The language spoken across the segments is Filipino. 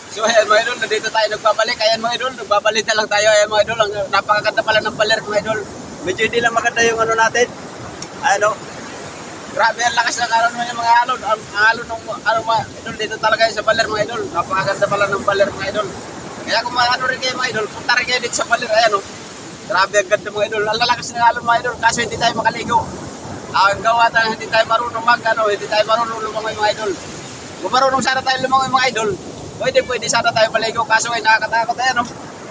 So ayan mga idol, nandito tayo nagbabalik. Ayan mga idol, nagbabalik na lang tayo. Ayan mga idol, ang napakaganda pala ng baler mga idol. Medyo hindi lang maganda yung ano natin. Ano, grabe ang lakas ng alon ng mga alon. Ang alon ng ano mga idol, dito talaga yun sa baler mga idol. Napakaganda pala ng baler mga idol. Kaya kung ano rin kayo mga idol, punta rin kayo dito sa baler. Ayan o. Grabe ang ganda mga idol. Ang lalakas ng alon mga idol, kaso hindi tayo makaligo. Ang gawa tayo, hindi tayo marunong hindi tayo marunong lumangoy mga idol. Kung marunong sana tayo lumangoy mga idol, pwede sana tayo maligo. Kaso ay nakakatakot ayan no.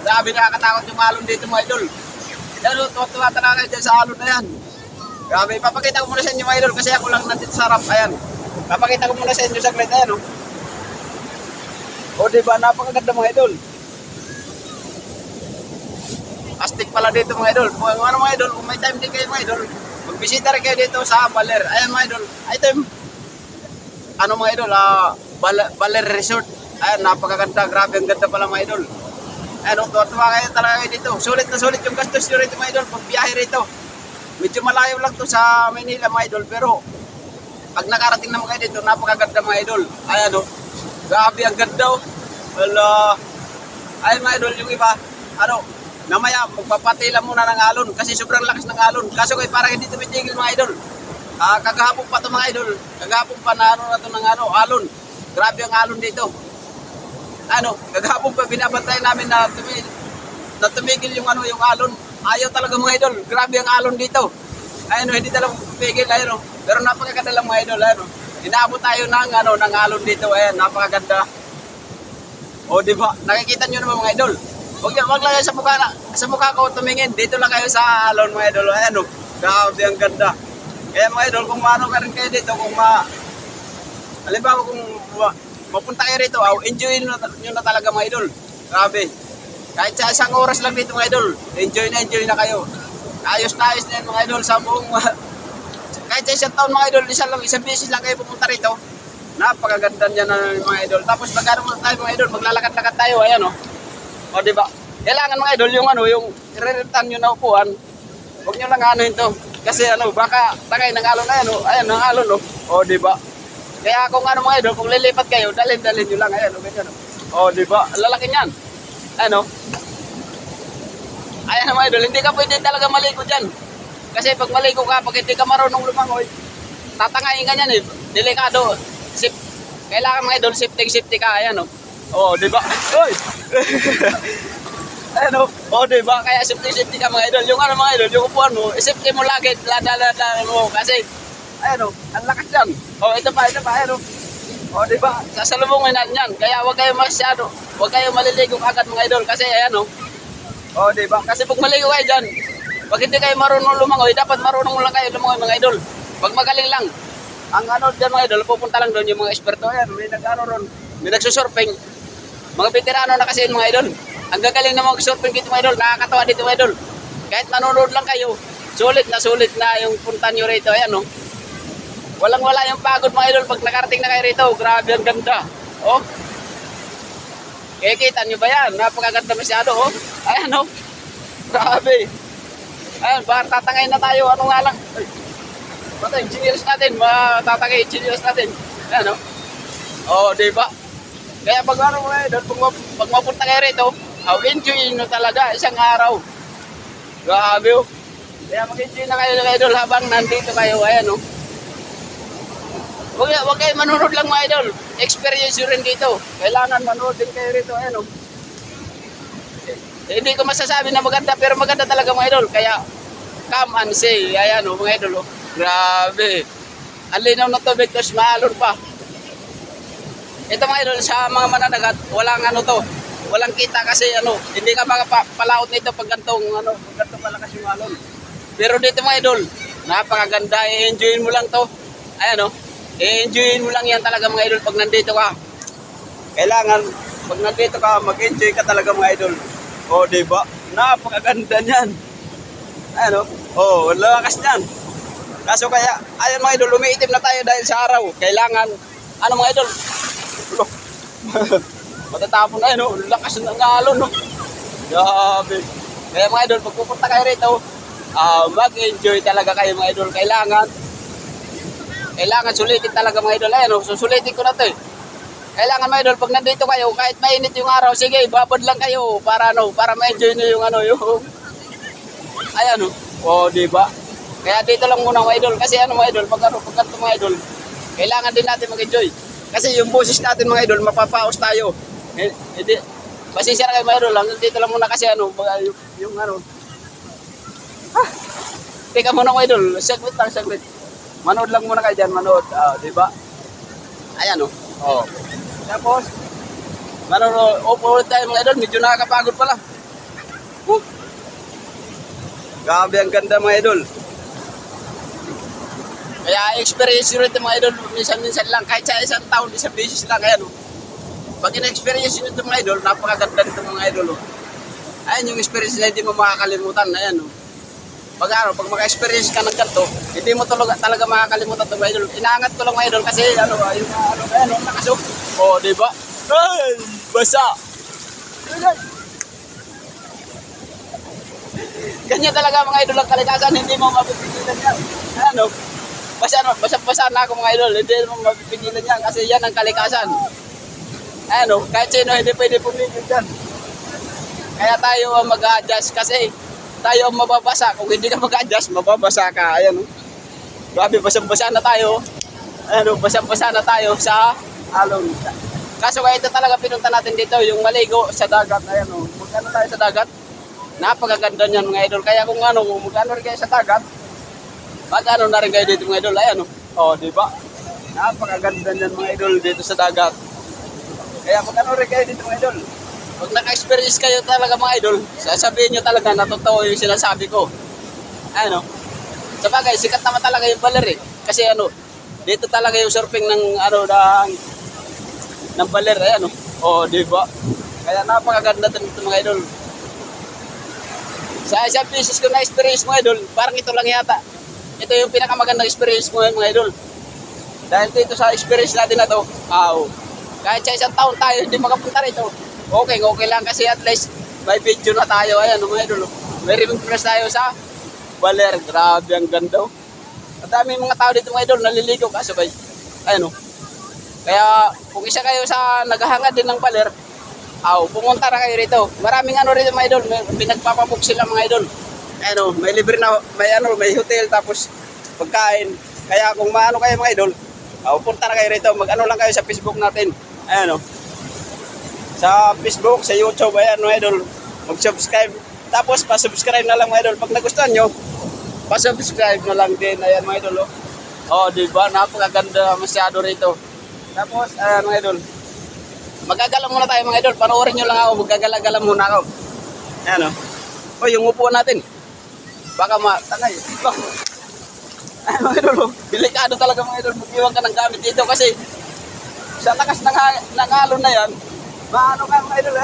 Grabe nakakatakot yung alon dito mga idol. Pero tuwa talaga dyan sa alon na yan. Grabe, papakita ko muna sa inyo mga idol kasi ako lang nandito sa harap. Ayan. Papakita ko muna sa inyo saglit ayan no. O diba, napakaganda mga idol. Astig pala dito mga idol. Kung ano mga idol, kung may time din kayo mga idol, magbisita rin kayo dito sa Baler. Ayan mga idol. Ito yung, ano mga idol, Baler Resort. Ayan, napakaganda. Grabe, ang ganda pala mga idol. Ayan, tuwa kayo talaga dito. Sulit na sulit yung gastos nyo rito mga idol. Pagbiyahe rito. Medyo malayo lang to sa Manila mga idol. Pero, pag nakarating naman kayo dito, napakaganda mga idol. Ayan o. Grabe, ang ganda o. Wala. Ayan mga idol, yung iba, ano, namaya, magpapatila muna ng alon kasi sobrang lakas ng alon. Kaso kayo parang hindi tumitigil mga idol. Kagahapon pa ito mga idol. Kagahapon pa na ano na ito ng ano, alon. Grabe ang alon dito. Ano, kagahapon pa binabantayan namin na tumigil yung ano, yung alon. Ayaw talaga mga idol. Grabe ang alon dito. Ayun, hindi talaga tumigil. Ayun, pero napakaganda lang mga idol. Ayun, inaabot tayo ng ano, ng alon dito. Ayun, napakaganda. O, di ba? Nakikita nyo naman mga idol. Wag lang kayo sa mukha ko tumingin. Dito lang kayo sa alon mga idol. Ayan o. Grabe ang ganda. Kaya mga idol, kung maano ka rin kayo dito, halimbawa kung mapunta kayo rito, enjoy nyo na talaga mga idol. Grabe. Kahit sa isang oras lang dito mga idol, enjoy na kayo. Ayos na yan mga idol sa buong, kahit sa isang taon mga idol, isang beses lang kayo pumunta rito. Napakaganda niya na mga idol. Tapos magkano tayo mga idol, maglalakad-lakad tayo. Ayan o. O diba? Kailangan mga idol yung ano, yung i-return nyo na upuan. Huwag nyo lang ano ito. Kasi ano, baka tagay ng alon na yan. Ayan, ng alon o diba? Kaya kung ano mga idol, kung lilipat kayo, dalhin nyo lang. Ayan o, ganyan o. Diba? Lalaki niyan. Ano? Ayan mga idol, hindi ka pwede talaga maligo dyan. Kasi pag maligo ka, pag hindi ka marunong lumangoy, tatangayin ka niyan eh. Delikado. Kailangan mga idol, safety ka. Ayan o. Diba? Oy! Ano? Diba? Kaya safety ka mga idol. Yung ano mga idol, yung upuan mo, safety mo lagi, lada mo. Kasi, ayan o, ang lakas yan. Ito pa, ayan o. Diba? Sasalubungin natin yan. Kaya huwag kayo masyado, huwag kayo maliligo agad mga idol. Kasi, ayan o. Diba? Kasi pag maligo kayo dyan, pag hindi kayo marunong lumangoy, dapat marunong lang kayo lumangoy mga idol. Pag magaling lang, ang ano dyan mga idol, pupunta lang doon yung mga eksperto. Ayan, may nag-ano ron, may nagsusurfing. Mga veterano na kasi mga idol. Ang gagaling na mag-surfing dito mga idol. Nakakatawa dito mga idol. Kahit nanonood lang kayo, sulit na yung punta nyo rito. Ayan o. Walang-wala yung pagod mga idol pag nakarating na kayo rito. Grabe ang ganda. Kita nyo ba yan? Napakaganda masyado o. Ayan o. Grabe. Ayan, baka tatangay na tayo. Ano nga lang. Bata, engineers natin. Matatangay engineers natin. Ayan o. Diba? Kaya pag ano mga idol, pag mapunta kayo rito, enjoy nyo talaga isang araw. Grabe o. Kaya mag-enjoy na kayo idol habang nandito kayo. Ayan o. Huwag kayo manunod lang mga idol. Experience nyo rin dito. Kailangan manood din kayo rito. Ayan o. Hindi ko masasabi na maganda, pero maganda talaga mga idol. Kaya come and see. Ayan o mga idol o. Grabe. Ang linaw na tubig, tapos maalon pa. Ito mga idol, sa mga mananagat, walang ano to, walang kita kasi ano, hindi ka makapalaot nito pag gantong ano, pag gantong malakas yung alon. Pero dito mga idol, napakaganda, i-enjoyin mo lang to. Ayan i-enjoyin mo lang yan talaga mga idol pag nandito ka. Kailangan, pag nandito ka, mag-enjoy ka talaga mga idol. Diba? Napakaganda niyan. Ayan lakas niyan. Kaso kaya, ayan mga idol, umiitim na tayo dahil sa araw. Kailangan, ano mga idol, matatapon na yun, lakas ng alon Grabe. Kaya mga idol, pag pupunta kayo rito, mag-enjoy talaga kayo mga idol. Kailangan sulitin talaga mga idol. Ayan susulitin ko na to Kailangan mga idol, pag nandito kayo, kahit mainit yung araw, sige, babad lang kayo para ano, para ma-enjoy nyo yung ano, yung ayan di ba? Kaya dito lang muna mga idol, kasi ano mga idol, pag ganito mga idol, kailangan din natin mag-enjoy. Kasi yung boses natin mga idol, mapapaos tayo. Hindi, pasensya na kayo mga idol, hanggang dito lang muna kasi ano, yung ano. Teka muna mga idol, saglit lang, saglit. Manood lang muna kayo dyan, manood, di ba? Ayan Tapos, upo ulit tayo mga idol, medyo nakakapagod pala. Grabe ang ganda mga idol. Kaya experience nyo rin mga idol, minsan-minsan lang, kahit sa isang taon, isang beses lang, ayan Pag in-experience nyo ito mga idol, napakaganda nito mga idol Ayan yung experience na hindi mo makakalimutan, ayan Pag maka-experience ka ng ganito, hindi mo talaga makakalimutan ito mga idol. Inaangat ko lang mga idol kasi nakasok. Di ba? Ay, basa. Ganyan talaga mga idol ang kalikasan, hindi mo mapipigilan yan. Basa na ako mga idol, hindi mo mapipigilan yan kasi yan ang kalikasan. Kahit sino hindi pwede pumigil dyan. Kaya tayo mag-adjust kasi tayo ang mababasa. Kung hindi ka mag-adjust, mababasa ka. Grabe, basang-basa na tayo. Basang-basa na tayo sa alon. Kaso kaya ito talaga pinunta natin dito, yung maligo sa dagat. Magkano tayo sa dagat? Napakaganda niyan mga idol. Kaya kung magkano rin kayo sa dagat, magkano na rin kayo dito mga idol. Di ba? Napakaganda niyan mga idol dito sa dagat. Kaya magkano rin kayo dito mga idol. Pag naka-experience kayo talaga mga idol, sasabihin nyo talaga na totoo yung sinasabi ko. Sabagay, sikat naman talaga yung baler Kasi dito talaga yung surfing ng baler. Di ba? Kaya napakaganda dito mga idol. Sa isang beses ko na-experience mga idol, parang ito lang yata. Ito yung pinakamagandang experience ko mga idol. Dahil dito sa experience natin na to, kahit sa isang taon tayo hindi makapunta rito. Okay lang kasi at least may video na tayo. Ayan mga idol. May remembrance tayo sa baler. Grabe ang ganda. At dami mga tao dito mga idol naliligo kasabay. Kaya kung isa kayo sa naghahangad din ng baler, pumunta na kayo rito. Maraming rito mga idol. May nagpapabook sila mga idol. May libre na, may hotel tapos pagkain. Kaya kung maano kayo mga idol, punta na kayo rito. Mag-ano lang kayo sa Facebook natin. Sa Facebook, sa YouTube, mga idol, mag-subscribe. Tapos, pa-subscribe na lang mga idol. Pag nagustuhan nyo, pa-subscribe na lang din. Ayan mga idol. Diba? Napakaganda masyado rito. Tapos, mga idol, magagala muna tayo mga idol. Panoorin nyo lang ako, magagala-gala muna ako. Ayan yung upuan natin. Baka matangay. Ayan mga idol, delikado talaga mga idol. Mag-iwan ka ng gamit dito kasi sa lakas ng alon na yan, maano ka mga idol,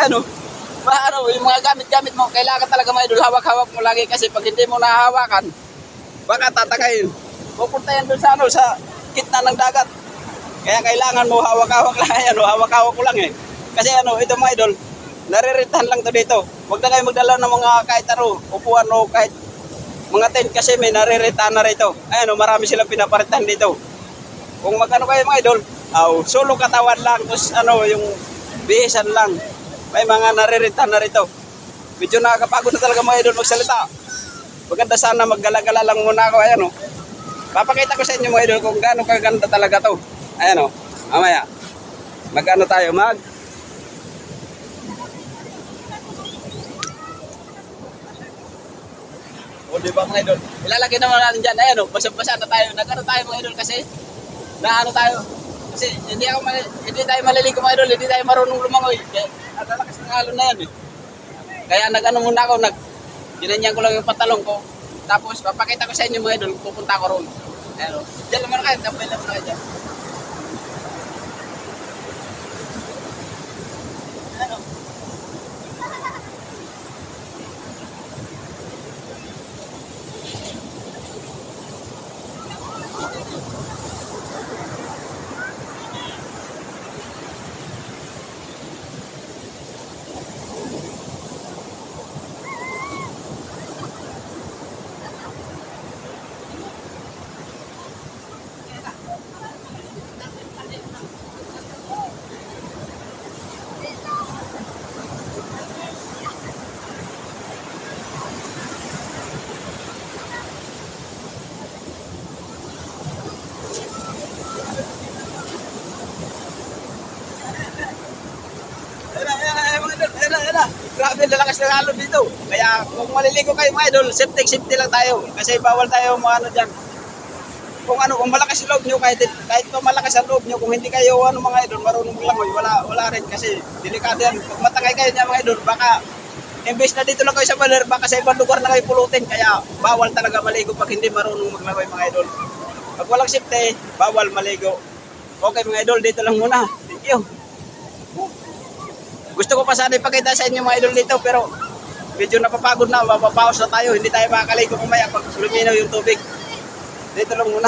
yung mga gamit-gamit mo, kailangan talaga mga idol, hawak-hawak mo lagi kasi pag hindi mo nahawakan, baka tatakayin. Pupunta yan doon sa gitna ng dagat. Kaya kailangan mo hawak-hawak lang, hawak-hawak ko lang Kasi ito mga idol, nariritahan lang to dito. Huwag na kayo magdala ng mga kahit upuan o kahit mga tent kasi may nariritahan na rito. Marami silang pinaparitahan dito. Kung magkano kayo mga idol, solo katawan lang, tapos yung bihisan lang. May mga nariritahan na rito. Medyo nakakapagod na talaga mga idol magsalita. Maganda sana maggala-gala lang muna ako. Papakita ko sa inyo mga idol kung gaano kaganda talaga to. Mamaya. Mag-ano tayo, diba mga idol? Ilalagay naman natin dyan. Basa-basa na tayo. Nag-ano tayo mga idol kasi tayo. Kasi hindi tayo maliligo mga idol. Hindi tayo marunong lumangoy. Kaya lakas ng alon na yan Kaya nag-ano muna ako. Ginanyan ko lang yung pantalong ko. Tapos papakita ko sa inyo mga idol. Pupunta ko roon. Diyan naman kayo. Tambay lang kayo dyan. namin, lalakas ng alon dito. Kaya kung maliligo kayo mga idol, safety lang tayo. Kasi bawal tayo ano dyan. Kung malakas yung loob nyo, kahit pa malakas ang loob nyo, kung hindi kayo mga idol, marunong maglangoy, wala rin kasi delikado yan. Pag matangay kayo niya mga idol, baka imbes na dito lang kayo sa baler, baka sa ibang lugar na kayo pulutin. Kaya bawal talaga maligo pag hindi marunong maglangoy mga idol. Pag walang safety, bawal maligo. Okay mga idol, dito lang muna. Thank you. Gusto ko pa sana ipakita sa inyo mga idol dito, pero medyo napapagod na, mapapaos na tayo. Hindi tayo makakaligo mamaya pag luminaw yung tubig. Dito lang muna.